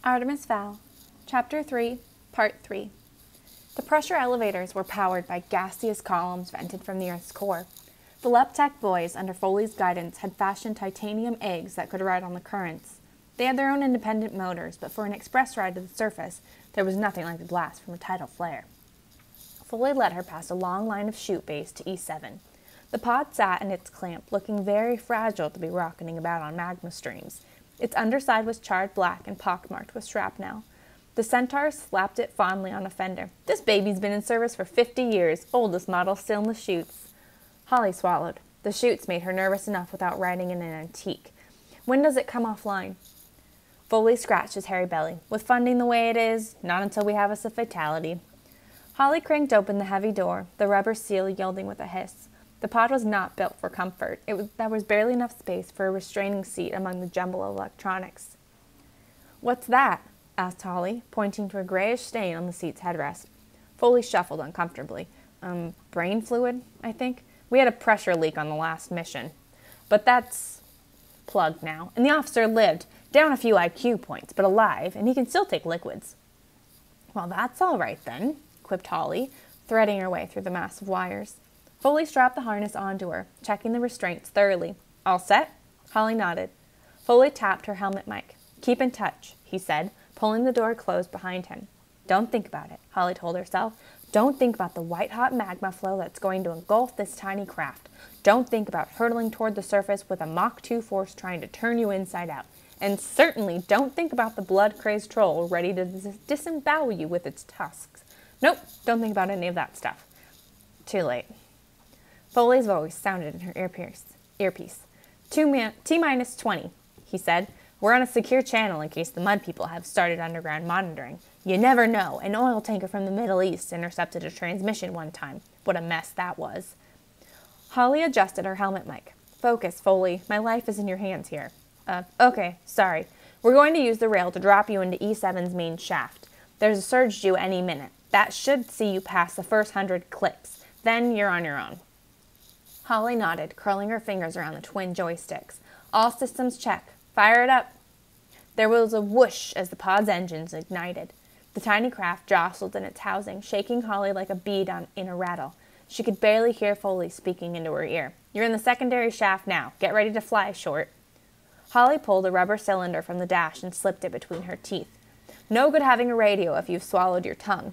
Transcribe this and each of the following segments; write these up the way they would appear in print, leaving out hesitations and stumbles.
Artemis Fowl, Chapter 3, Part 3. The pressure elevators were powered by gaseous columns vented from the Earth's core. The Leptech boys, under Foley's guidance, had fashioned titanium eggs that could ride on the currents. They had their own independent motors, but for an express ride to the surface, there was nothing like the blast from a tidal flare. Foley led her past a long line of chute bays to E7. The pod sat in its clamp, looking very fragile to be rocketing about on magma streams. Its underside was charred black and pockmarked with shrapnel. The Centaur slapped it fondly on a fender. "This baby's been in service for 50 years, oldest model still in the chutes." Holly swallowed. The chutes made her nervous enough without riding in an antique. "When does it come offline?" Foley scratched his hairy belly. "With funding the way it is, not until we have us a fatality." Holly cranked open the heavy door, the rubber seal yielding with a hiss. The pod was not built for comfort. There was barely enough space for a restraining seat among the jumble of electronics. "What's that?" asked Holly, pointing to a grayish stain on the seat's headrest. Foley shuffled uncomfortably. Brain fluid, I think. We had a pressure leak on the last mission. But that's plugged now. And the officer lived, down a few IQ points, but alive, and he can still take liquids." "Well, that's all right then," quipped Holly, threading her way through the mass of wires. Foley strapped the harness onto her, checking the restraints thoroughly. "All set?" Holly nodded. Foley tapped her helmet mic. "Keep in touch," he said, pulling the door closed behind him. "Don't think about it," Holly told herself. "Don't think about the white-hot magma flow that's going to engulf this tiny craft. Don't think about hurtling toward the surface with a Mach 2 force trying to turn you inside out. And certainly don't think about the blood-crazed troll ready to disembowel you with its tusks. Nope, don't think about any of that stuff." Too late. Foley's voice sounded in her earpiece. T-minus 20, he said. "We're on a secure channel in case the mud people have started underground monitoring. You never know. An oil tanker from the Middle East intercepted a transmission one time. What a mess that was." Holly adjusted her helmet mic. "Focus, Foley. My life is in your hands here." Okay, sorry. We're going to use the rail to drop you into E7's main shaft. There's a surge due any minute. That should see you pass the first 100 clicks. Then you're on your own." Holly nodded, curling her fingers around the twin joysticks. "All systems check. Fire it up." There was a whoosh as the pod's engines ignited. The tiny craft jostled in its housing, shaking Holly like a bead in a rattle. She could barely hear Foley speaking into her ear. "You're in the secondary shaft now. Get ready to fly, Short." Holly pulled a rubber cylinder from the dash and slipped it between her teeth. "No good having a radio if you've swallowed your tongue."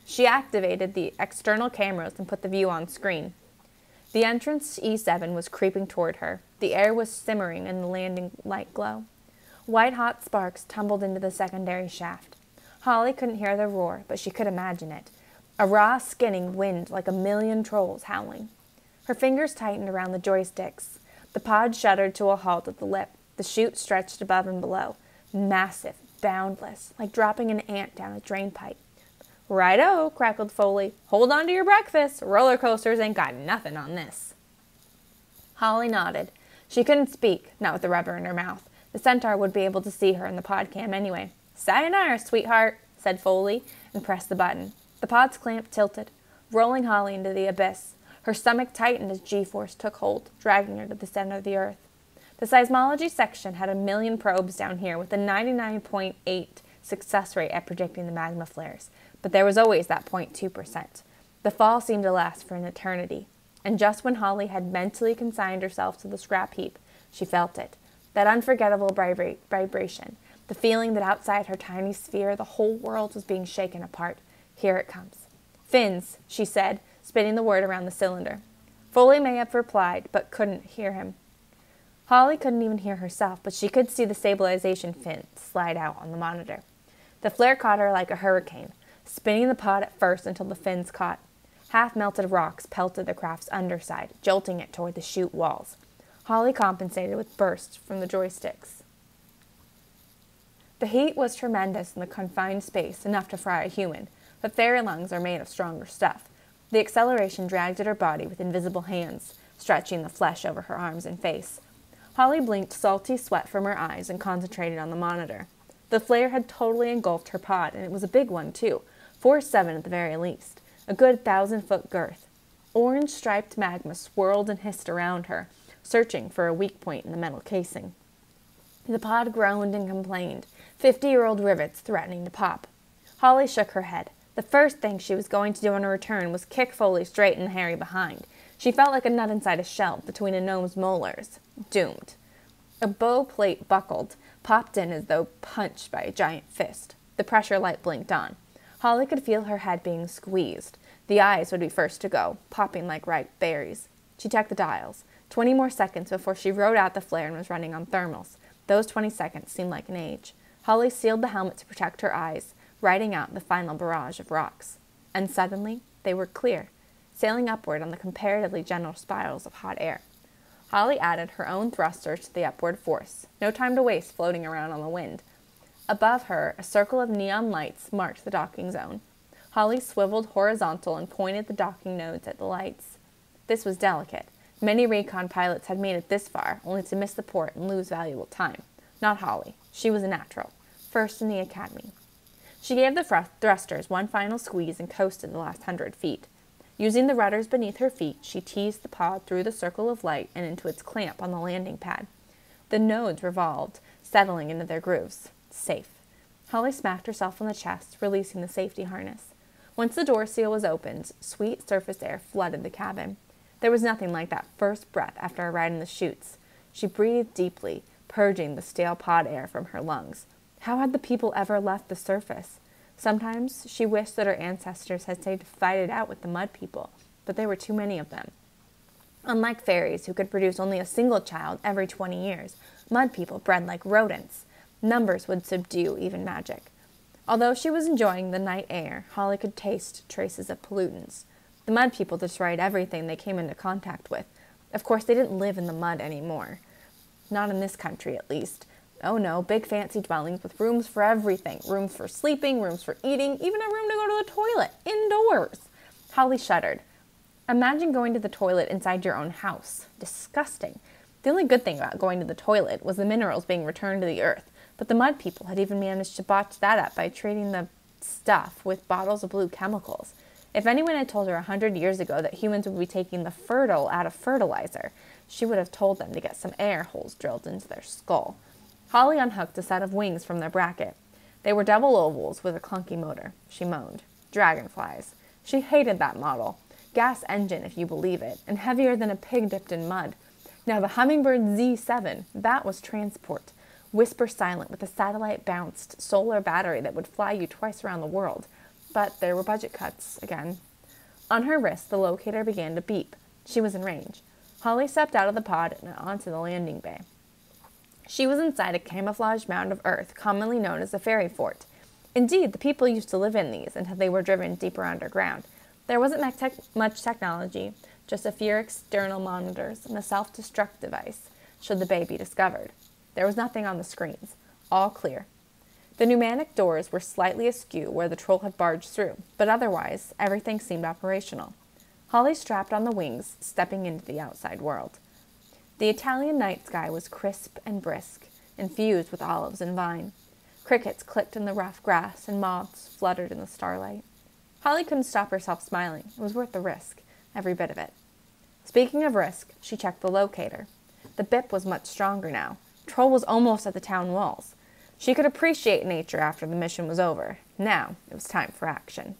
She activated the external cameras and put the view on screen. The entrance to E7 was creeping toward her. The air was simmering in the landing light glow. White-hot sparks tumbled into the secondary shaft. Holly couldn't hear the roar, but she could imagine it. A raw, skinning wind like a million trolls howling. Her fingers tightened around the joysticks. The pod shuddered to a halt at the lip. The chute stretched above and below. Massive, boundless, like dropping an ant down a drain pipe. "Righto," crackled Foley. "Hold on to your breakfast. Roller coasters ain't got nothing on this." Holly nodded. She couldn't speak, not with the rubber in her mouth. The Centaur would be able to see her in the pod cam anyway. "Sayonara, sweetheart," said Foley, and pressed the button. The pod's clamp tilted, rolling Holly into the abyss. Her stomach tightened as G-force took hold, dragging her to the center of the Earth. The seismology section had 1,000,000 probes down here with a 99.8 success rate at predicting the magma flares. But there was always that 0.2%. The fall seemed to last for an eternity. And just when Holly had mentally consigned herself to the scrap heap, she felt it. That unforgettable vibration. The feeling that outside her tiny sphere, the whole world was being shaken apart. "Here it comes." "Fins," she said, spinning the word around the cylinder. Foley may have replied, but couldn't hear him. Holly couldn't even hear herself, but she could see the stabilization fin slide out on the monitor. The flare caught her like a hurricane, spinning the pod at first until the fins caught. Half-melted rocks pelted the craft's underside, jolting it toward the chute walls. Holly compensated with bursts from the joysticks. The heat was tremendous in the confined space, enough to fry a human, but fairy lungs are made of stronger stuff. The acceleration dragged at her body with invisible hands, stretching the flesh over her arms and face. Holly blinked salty sweat from her eyes and concentrated on the monitor. The flare had totally engulfed her pod, and it was a big one, too. 4'7" at the very least. A good 1,000-foot girth. Orange-striped magma swirled and hissed around her, searching for a weak point in the metal casing. The pod groaned and complained, 50-year-old rivets threatening to pop. Holly shook her head. The first thing she was going to do on her return was kick Foley straight in the hairy behind. She felt like a nut inside a shell between a gnome's molars. Doomed. A bow plate buckled, popped in as though punched by a giant fist. The pressure light blinked on. Holly could feel her head being squeezed. The eyes would be first to go, popping like ripe berries. She checked the dials. 20 more seconds before she rode out the flare and was running on thermals. Those 20 seconds seemed like an age. Holly sealed the helmet to protect her eyes, riding out the final barrage of rocks. And suddenly, they were clear, sailing upward on the comparatively gentle spirals of hot air. Holly added her own thrusters to the upward force. No time to waste floating around on the wind. Above her, a circle of neon lights marked the docking zone. Holly swiveled horizontal and pointed the docking nodes at the lights. This was delicate. Many recon pilots had made it this far, only to miss the port and lose valuable time. Not Holly. She was a natural. First in the academy. She gave the thrusters one final squeeze and coasted the last 100 feet. Using the rudders beneath her feet, she teased the pod through the circle of light and into its clamp on the landing pad. The nodes revolved, settling into their grooves. Safe. Holly smacked herself on the chest, releasing the safety harness. Once the door seal was opened, sweet surface air flooded the cabin. There was nothing like that first breath after a ride in the chutes. She breathed deeply, purging the stale pod air from her lungs. How had the people ever left the surface? Sometimes she wished that her ancestors had stayed to fight it out with the mud people, but there were too many of them. Unlike fairies, who could produce only a single child every 20 years, mud people bred like rodents. Numbers would subdue even magic. Although she was enjoying the night air, Holly could taste traces of pollutants. The mud people destroyed everything they came into contact with. Of course, they didn't live in the mud anymore. Not in this country, at least. Oh no, big fancy dwellings with rooms for everything. Rooms for sleeping, rooms for eating, even a room to go to the toilet, indoors. Holly shuddered. Imagine going to the toilet inside your own house. Disgusting. The only good thing about going to the toilet was the minerals being returned to the earth, but the mud people had even managed to botch that up by treating the stuff with bottles of blue chemicals. If anyone had told her 100 years ago that humans would be taking the fertile out of fertilizer, she would have told them to get some air holes drilled into their skull. Holly unhooked a set of wings from their bracket. They were double ovals with a clunky motor. She moaned. Dragonflies. She hated that model. Gas engine, if you believe it, and heavier than a pig dipped in mud. Now the Hummingbird Z7, that was transport. Whisper silent with a satellite-bounced solar battery that would fly you twice around the world. But there were budget cuts again. On her wrist, the locator began to beep. She was in range. Holly stepped out of the pod and onto the landing bay. She was inside a camouflaged mound of earth, commonly known as the fairy fort. Indeed, the people used to live in these until they were driven deeper underground. There wasn't much technology, just a few external monitors and a self-destruct device, should the bay be discovered. There was nothing on the screens. All clear. The pneumatic doors were slightly askew where the troll had barged through, but otherwise, everything seemed operational. Holly strapped on the wings, stepping into the outside world. The Italian night sky was crisp and brisk, infused with olives and vine. Crickets clicked in the rough grass, and moths fluttered in the starlight. Holly couldn't stop herself smiling. It was worth the risk, every bit of it. Speaking of risk, she checked the locator. The bip was much stronger now. Troll was almost at the town walls. She could appreciate nature after the mission was over. Now it was time for action.